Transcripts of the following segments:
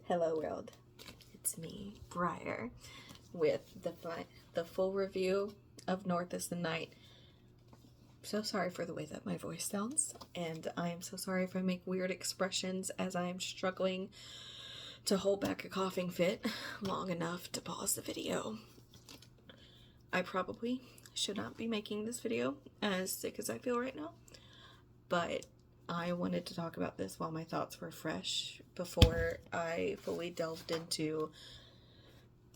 Hello world, it's me, Briar, with the full review of North is the Night. So sorry for the way that my voice sounds, and I am so sorry if I make weird expressions as I am struggling to hold back a coughing fit long enough to pause the video. I probably should not be making this video as sick as I feel right now, but I wanted to talk about this while my thoughts were fresh before I fully delved into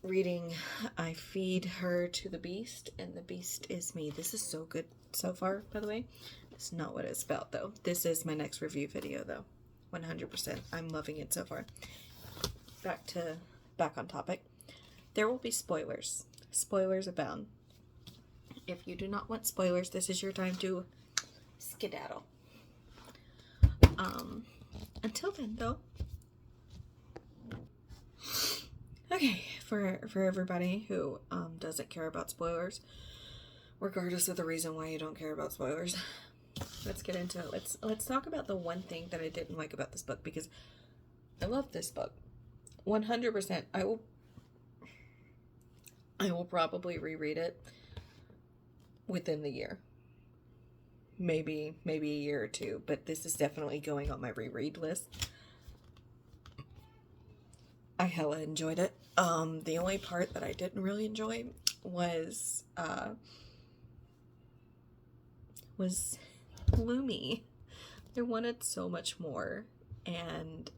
reading I Feed Her to the Beast, and the Beast is me. This is so good so far, by the way. It's not what it's about, though. This is my next review video, though. 100%. I'm loving it so far. Back on topic. There will be spoilers. Spoilers abound. If you do not want spoilers, this is your time to skedaddle. Until then, though. Okay, for everybody who doesn't care about spoilers, regardless of the reason why you don't care about spoilers, let's get into it. Let's talk about the one thing that I didn't like about this book, because I love this book. 100%. I will probably reread it within the year. Maybe a year or two, but this is definitely going on my reread list. I hella enjoyed it. The only part that I didn't really enjoy was Lumi. I wanted so much more, and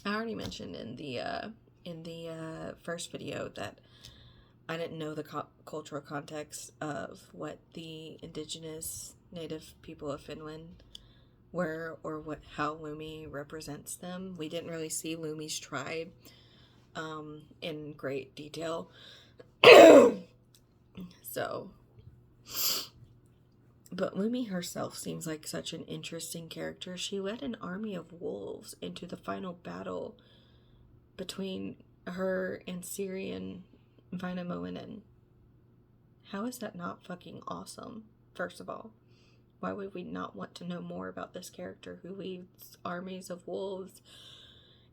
I already mentioned in the first video that I didn't know the cultural context of what the indigenous native people of Finland were, or how Lumi represents them. We didn't really see Lumi's tribe in great detail. So, but Lumi herself seems like such an interesting character. She led an army of wolves into the final battle between her and Syrian Vainamoinen. How is that not fucking awesome, first of all? Why would we not want to know more about this character who leads armies of wolves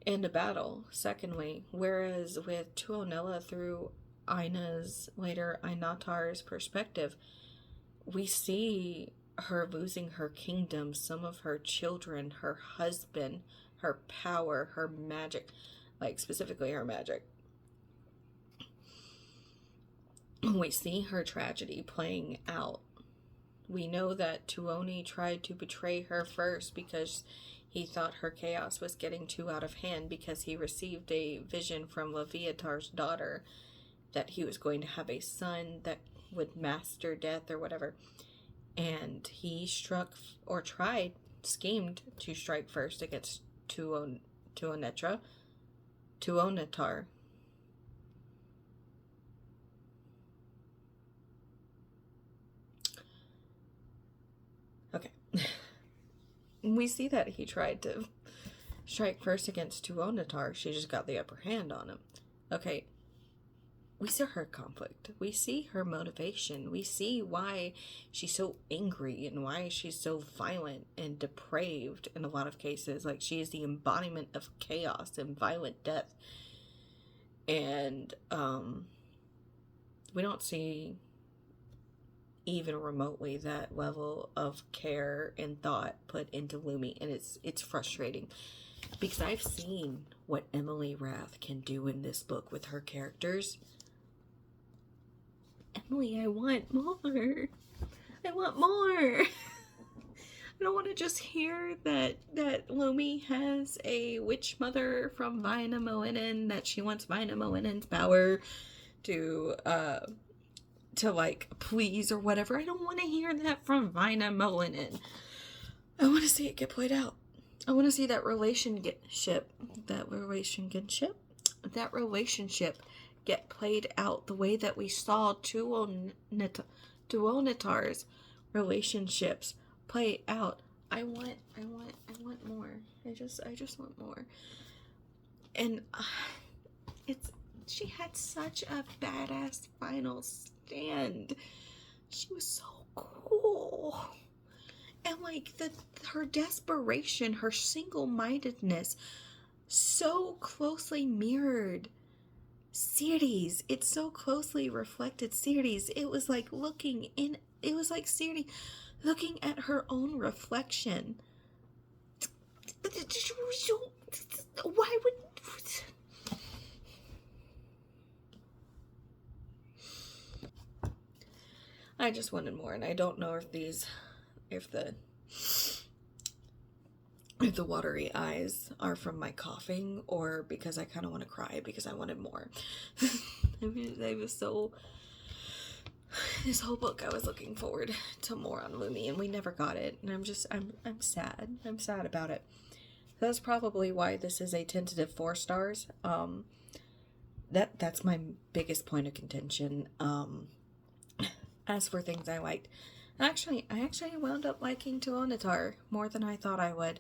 into battle? Secondly, whereas with Tuonela, through later Einatar's perspective, we see her losing her kingdom, some of her children, her husband, her power, her magic, like specifically her magic. We see her tragedy playing out. We know that Tuoni tried to betray her first because he thought her chaos was getting too out of hand, because he received a vision from Leviatar's daughter that he was going to have a son that would master death or whatever. And he schemed to strike first against Tuonetar. Okay. We see that he tried to strike first against Tuonetar. She just got the upper hand on him. Okay. We see her conflict. We see her motivation. We see why she's so angry and why she's so violent and depraved in a lot of cases. Like, she is the embodiment of chaos and violent death. And we don't see even remotely that level of care and thought put into Lumi, and it's frustrating, because I've seen what Emily Rath can do in this book with her characters. Emily, I want more. I want more. I don't want to just hear that Lumi has a witch mother from Vainamoinen, that she wants Vainamoinen's power to like please or whatever. I don't want to hear that from Vainamoinen. I want to see it get played out. I want to see that relationship get played out the way that we saw Tuonetar's relationships play out. I want more. I just want more. And she had such a badass final stand. She was so cool. And like her desperation, her single-mindedness so closely mirrored Ceres. It so closely reflected Ceres. It was like Ceres looking at her own reflection. Why would... I just wanted more, and I don't know if the watery eyes are from my coughing or because I kind of want to cry because I wanted more. I was so... This whole book I was looking forward to more on Lumi, and we never got it, and I'm sad. I'm sad about it. That's probably why this is a tentative 4 stars. That's my biggest point of contention. As for things I liked, I actually wound up liking Tuonatar more than I thought I would.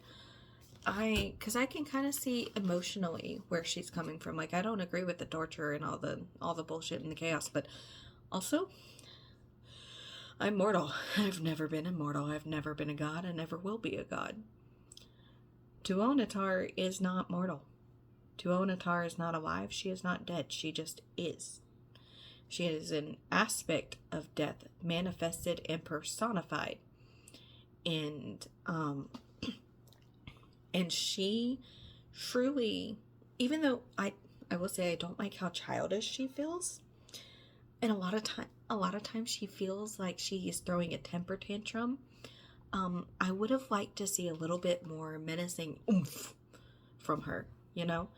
Because I can kind of see emotionally where she's coming from. Like, I don't agree with the torture and all the bullshit and the chaos, but also, I'm mortal. I've never been immortal. I've never been a god. I never will be a god. Tuonatar is not mortal. Tuonatar is not alive. She is not dead. She just is. She is an aspect of death manifested and personified. And she truly, even though I will say I don't like how childish she feels, and a lot of times she feels like she is throwing a temper tantrum. I would have liked to see a little bit more menacing oomph from her, you know?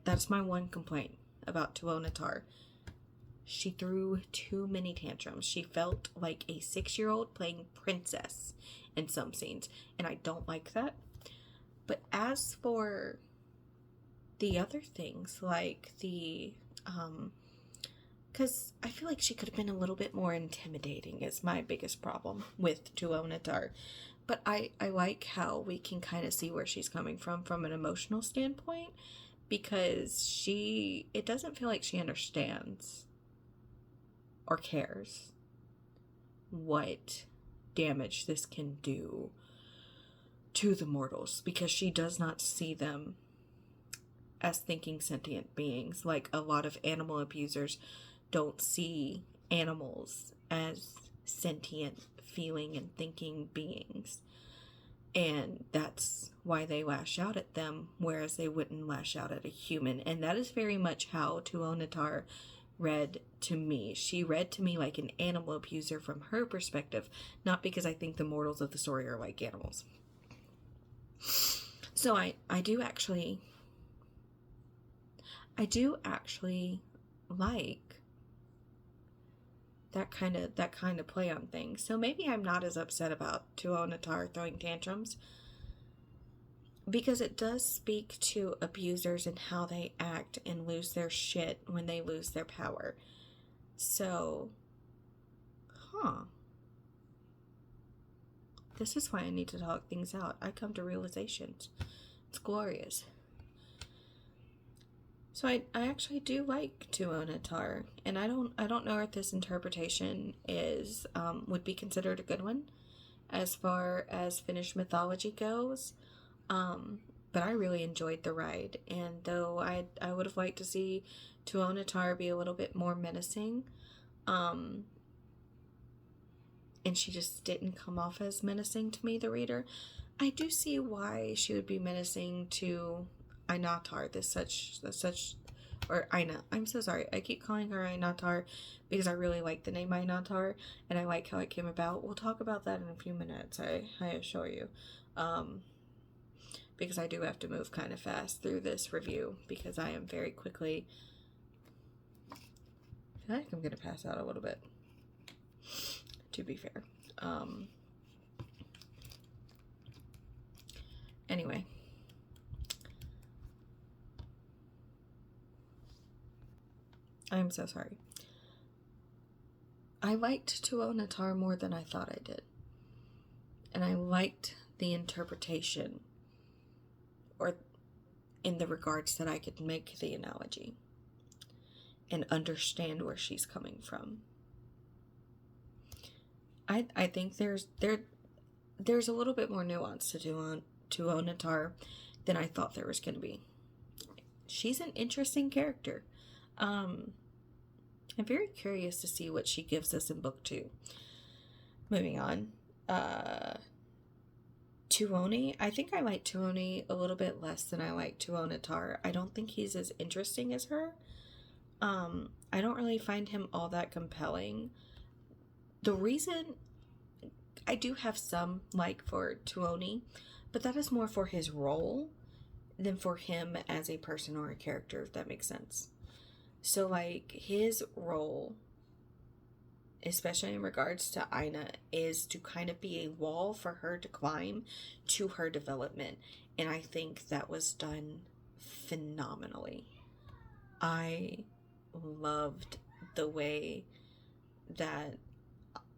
That's my one complaint about Tuonatar. She threw too many tantrums. She felt like a 6-year-old playing princess in some scenes, and I don't like that. But as for the other things, like because I feel like she could have been a little bit more intimidating is my biggest problem with Tuonatar. But I like how we can kind of see where she's coming from an emotional standpoint, because it doesn't feel like she understands or cares what damage this can do to the mortals, because she does not see them as thinking sentient beings. Like a lot of animal abusers don't see animals as sentient, feeling and thinking beings, and that's why they lash out at them, whereas they wouldn't lash out at a human. And that is very much how Tuonatar read to me. She read to me like an animal abuser from her perspective, not because I think the mortals of the story are like animals. So I do actually like that kind of play on things. So maybe I'm not as upset about Tuonatar throwing tantrums, because it does speak to abusers and how they act and lose their shit when they lose their power. So, this is why I need to talk things out. I come to realizations. It's glorious. So I actually do like Tuonatar, and I don't know if this interpretation is would be considered a good one as far as Finnish mythology goes. But I really enjoyed the ride, and though I would have liked to see Tuonatar be a little bit more menacing, and she just didn't come off as menacing to me, the reader. I do see why she would be menacing to Einatar, or Aina. I'm so sorry. I keep calling her Einatar because I really like the name Einatar, and I like how it came about. We'll talk about that in a few minutes, I assure you. Because I do have to move kind of fast through this review, because I am very quickly... I feel like I'm going to pass out a little bit, to be fair. Anyway. I'm so sorry. I liked Tuonatar more than I thought I did. And I liked the interpretation, or in the regards that I could make the analogy and understand where she's coming from. I think there's a little bit more nuance to Onatar than I thought there was going to be. She's an interesting character. I'm very curious to see what she gives us in book 2. Moving on. Tuoni. I think I like Tuoni a little bit less than I like Tuonatar. I don't think he's as interesting as her. I don't really find him all that compelling. The reason I do have some like for Tuoni, but that is more for his role than for him as a person or a character, if that makes sense. So, like, his role, especially in regards to Aina, is to kind of be a wall for her to climb to her development. And I think that was done phenomenally. I loved the way that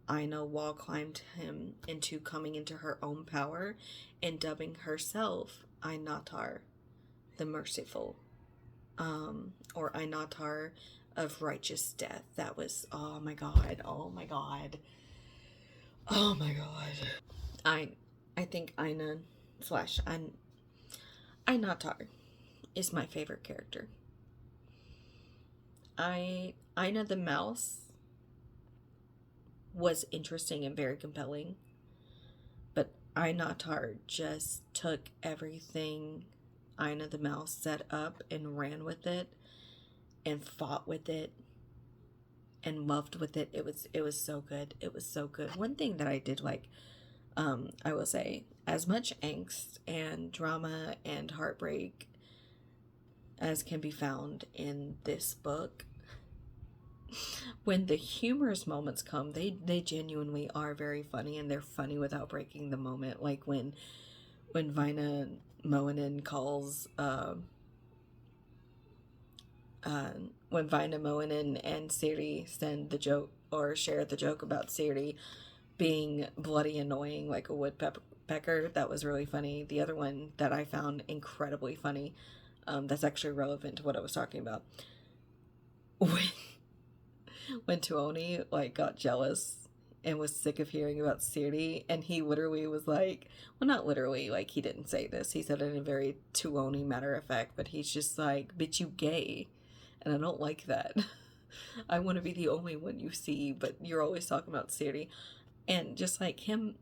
Aina wall climbed him into coming into her own power and dubbing herself Ainatar, the merciful, or Ainatar of righteous death. That was, oh my god, oh my god, oh my god. I think Aina / Ainatar is my favorite character. Aina the mouse was interesting and very compelling, but Ainatar just took everything Aina the mouse set up and ran with it and fought with it and loved with it. It was so good. It was so good. One thing that I did like, I will say, as much angst and drama and heartbreak as can be found in this book, when the humorous moments come, they genuinely are very funny, and they're funny without breaking the moment. Like when Vainamoinen calls when Vainamoinen and Ciri send the joke or share the joke about Ciri being bloody annoying like a woodpecker. That was really funny. The other one that I found incredibly funny, that's actually relevant to what I was talking about, when Tuoni like got jealous and was sick of hearing about Ciri, and he literally was like, well, not literally, like, he didn't say this, he said it in a very Tuoni matter of fact, but he's just like, bitch, you gay, and I don't like that. I want to be the only one you see, but you're always talking about Ciri. And just like him,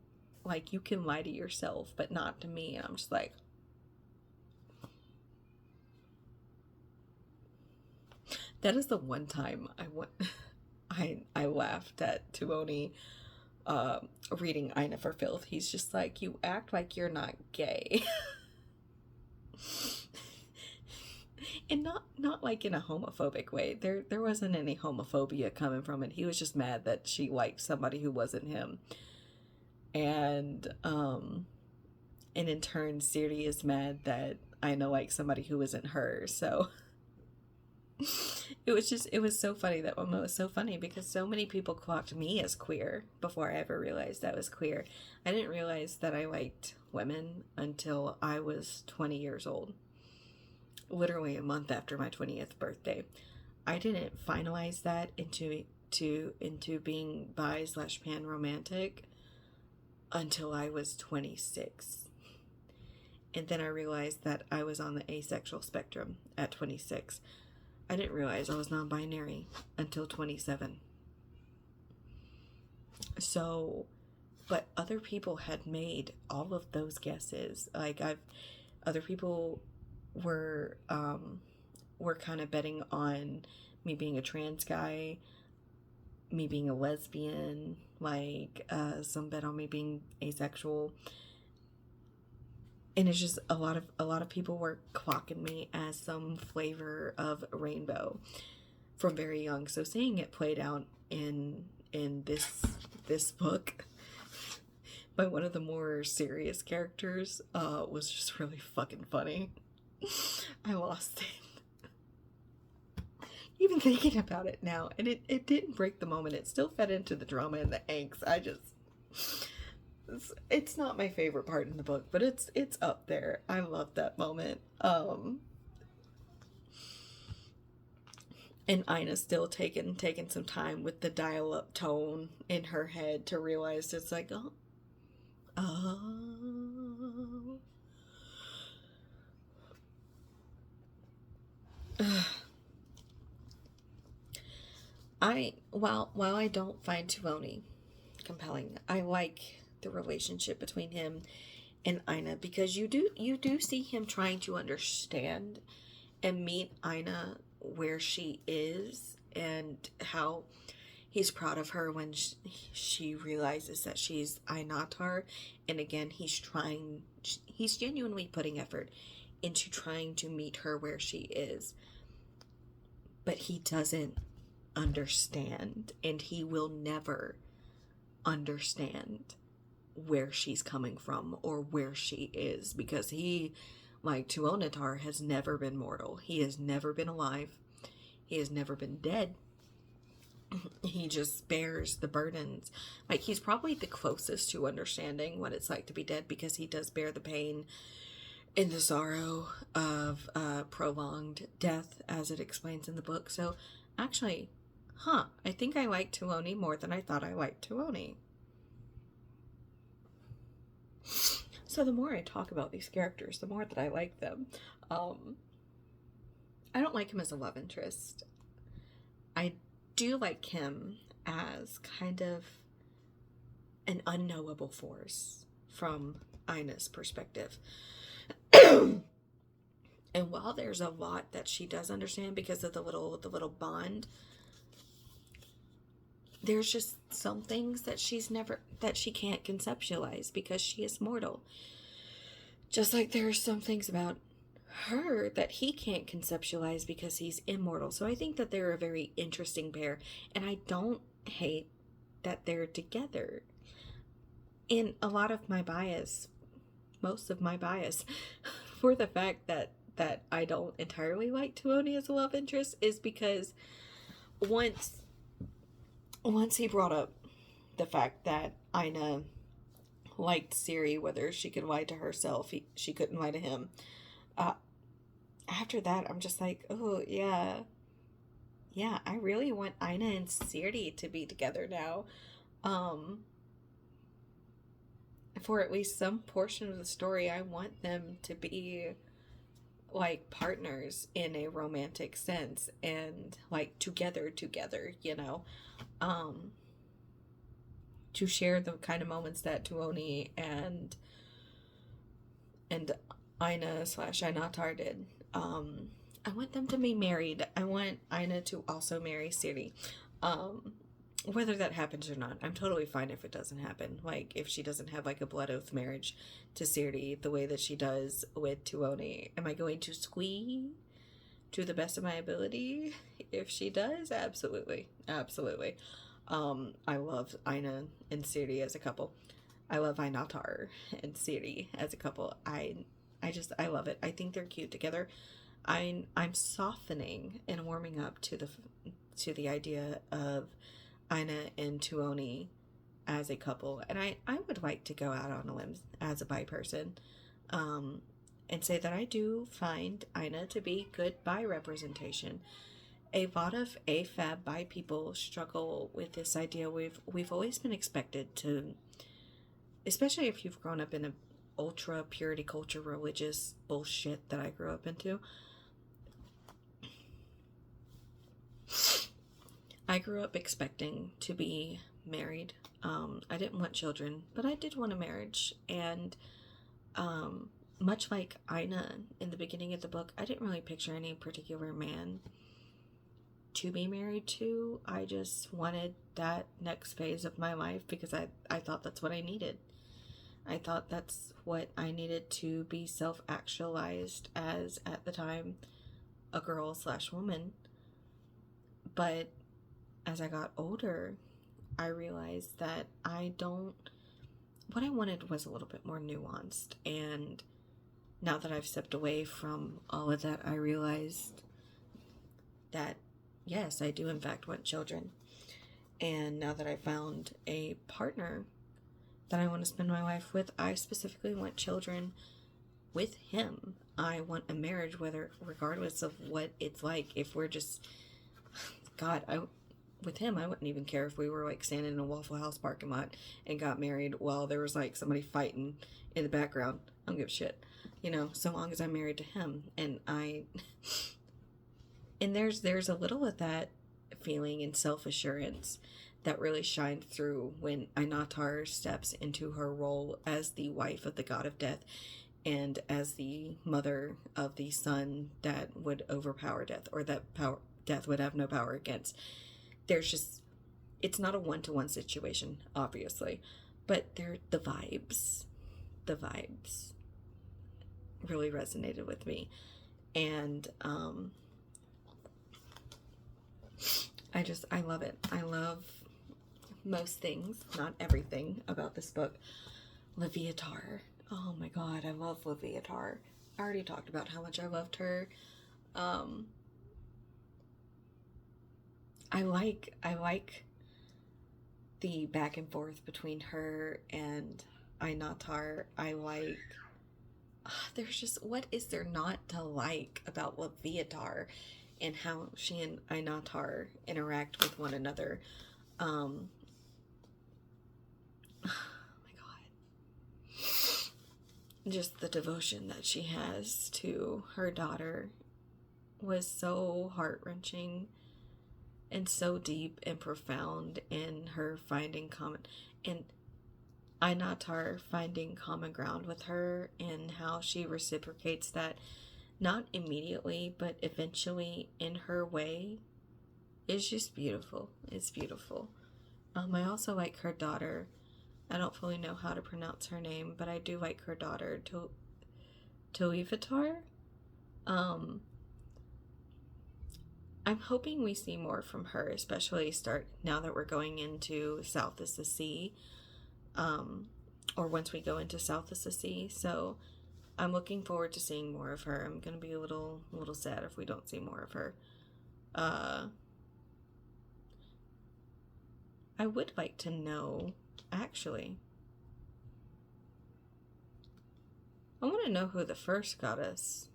like, you can lie to yourself but not to me. And I'm just like, that is the one time I laughed at Tuoni reading Aina for Filth. He's just like, you act like you're not gay. And not like in a homophobic way. There wasn't any homophobia coming from it. He was just mad that she liked somebody who wasn't him. And in turn, Ciri is mad that Aina likes somebody who isn't her. So it was so funny. That moment was so funny because so many people clocked me as queer before I ever realized I was queer. I didn't realize that I liked women until I was 20 years old. Literally a month after my 20th birthday. I didn't finalize that into being bi/pan romantic until I was 26. And then I realized that I was on the asexual spectrum at 26. I didn't realize I was non-binary until 27. So, but other people had made all of those guesses. Like, other people were kind of betting on me being a trans guy, me being a lesbian, like some bet on me being asexual, and it's just a lot of people were clocking me as some flavor of rainbow from very young. So seeing it played out in this book by one of the more serious characters was just really fucking funny. I lost it. Even thinking about it now, and it didn't break the moment. It still fed into the drama and the angst. It's not my favorite part in the book, but it's up there. I love that moment. And Ina's still taking some time with the dial-up tone in her head to realize it's like, oh, while I don't find Tuoni compelling, I like the relationship between him and Ina, because you do see him trying to understand and meet Ina where she is, and how he's proud of her when she realizes that she's Einatar. And again, he's genuinely putting effort into trying to meet her where she is, but he doesn't understand, and he will never understand where she's coming from or where she is, because he, like Tuonatar, has never been mortal. He has never been alive. He has never been dead. He just bears the burdens. Like, he's probably the closest to understanding what it's like to be dead, because he does bear the pain and the sorrow of prolonged death, as it explains in the book. So, actually, I think I like Tuoni more than I thought I liked Tuoni. So the more I talk about these characters, the more that I like them. I don't like him as a love interest. I do like him as kind of an unknowable force from Ina's perspective. And while there's a lot that she does understand because of the little bond, there's just some things that she can't conceptualize because she is mortal. Just like there are some things about her that he can't conceptualize because he's immortal. So I think that they're a very interesting pair, and I don't hate that they're together. And a lot of my bias, most of my bias for the fact that I don't entirely like Tuoni as a love interest is because once he brought up the fact that Ina liked Ciri, whether she could lie to herself, she couldn't lie to him. After that, I'm just like, oh, yeah, I really want Ina and Ciri to be together now. For at least some portion of the story, I want them to be like partners in a romantic sense, and like together, to share the kind of moments that Tuoni and Ina / Einatar did. I want them to be married. I want Ina to also marry Ciri. Whether that happens or not, I'm totally fine if it doesn't happen. Like, if she doesn't have like a blood oath marriage to Ciri the way that she does with Tuoni. Am I going to squee to the best of my ability if she does? Absolutely. I love Ina and Ciri as a couple. I love Einatar and Ciri as a couple. I love it. I think they're cute together. I'm softening and warming up to the idea of Ina and Tuoni as a couple, and I would like to go out on a limb as a bi person, and say that I do find Ina to be good bi representation. A lot of AFAB bi people struggle with this idea. We've always been expected to, especially if you've grown up in an ultra purity culture religious bullshit that I grew up into. I grew up expecting to be married. I didn't want children, but I did want a marriage. And much like Ina in the beginning of the book, I didn't really picture any particular man to be married to. I just wanted that next phase of my life because I thought that's what I needed. I thought that's what I needed to be self-actualized as, at the time, a girl / woman. But as I got older, I realized that what I wanted was a little bit more nuanced. And now that I've stepped away from all of that, I realized that, yes, I do in fact want children. And now that I found a partner that I want to spend my life with, I specifically want children with him. I want a marriage, regardless of what it's like. If we're just, God, with him, I wouldn't even care if we were like standing in a Waffle House parking lot and got married while there was like somebody fighting in the background. I don't give a shit, so long as I'm married to him. And there's a little of that feeling and self-assurance that really shined through when Inatar steps into her role as the wife of the god of death and as the mother of the son that would overpower death, or that death would have no power against. There's just, it's not a one-to-one situation, obviously, but the vibes really resonated with me. And I love it. I love most things, not everything about this book. Leviatar. Oh my god, I love Leviatar. I already talked about how much I loved her. I like the back and forth between her and Inatar. There's just, what is there not to like about Leviatar and how she and Inatar interact with one another? Oh my god. Just the devotion that she has to her daughter was so heart-wrenching and so deep and profound in her finding and Inatar finding common ground with her, and how she reciprocates that, not immediately, but eventually in her way, is just beautiful. It's beautiful. I also like her daughter. I don't fully know how to pronounce her name, but I do like her daughter, Toivatar. I'm hoping we see more from her, especially now that we're going into South is the Sea, or once we go into South is the Sea. So I'm looking forward to seeing more of her. I'm gonna be a little sad if we don't see more of her. I would like to know, actually, I want to know who the first goddess,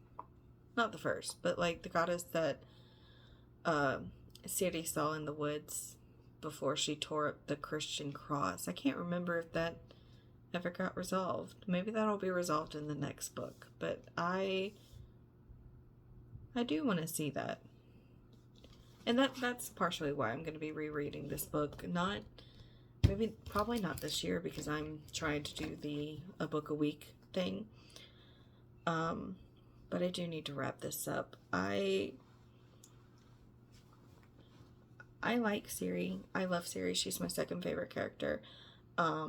not the first, but like the goddess that Ciri saw in the woods before she tore up the Christian cross. I can't remember if that ever got resolved. Maybe that'll be resolved in the next book, but I do want to see that. And that's partially why I'm going to be rereading this book. Probably not this year, because I'm trying to do a book a week thing. But I do need to wrap this up. I like Ciri. I love Ciri. She's my second favorite character. I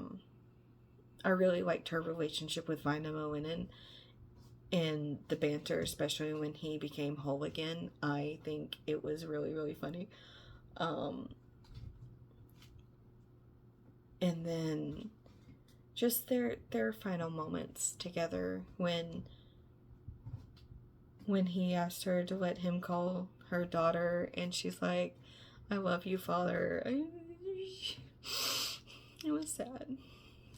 really liked her relationship with Vainamoinen and the banter, especially when he became whole again. I think it was really, really funny. And then just their final moments together when he asked her to let him call her daughter, and she's like, "I love you, Father." It was sad.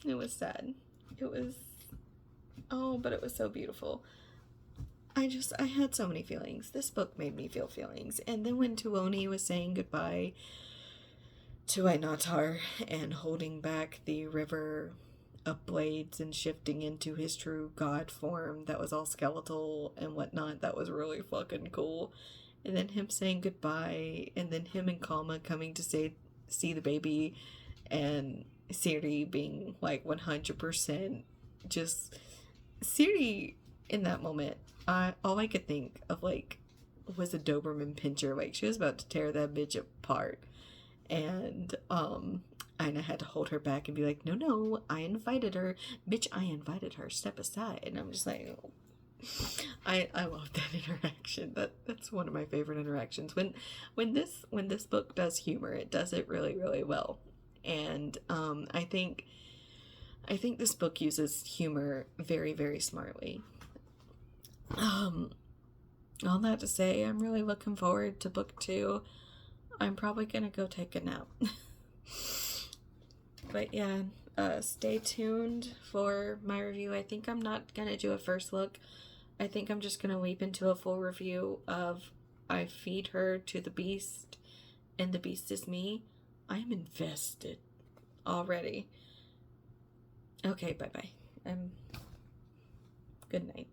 It was sad. It was, oh, but it was so beautiful. I had so many feelings. This book made me feel feelings. And then when Tuoni was saying goodbye to Inatar and holding back the river of blades and shifting into his true god form that was all skeletal and whatnot, that was really fucking cool. And then him saying goodbye, and then him and Kalma coming to see the baby, and Ciri being like 100% just Ciri in that moment. All I could think of like was a Doberman pinscher. Like, she was about to tear that bitch apart, and Ina had to hold her back and be like, no, I invited her, bitch. I invited her, step aside. And I'm just like, oh. I love that interaction. That's one of my favorite interactions. When this book does humor, it does it really, really well. And I think this book uses humor very, very smartly. All that to say, I'm really looking forward to book 2. I'm probably gonna go take a nap. But yeah, stay tuned for my review. I think I'm not gonna do a first look. I think I'm just gonna leap into a full review of I feed her to the beast, and the beast is me. I'm invested already. Okay, bye-bye. Good night.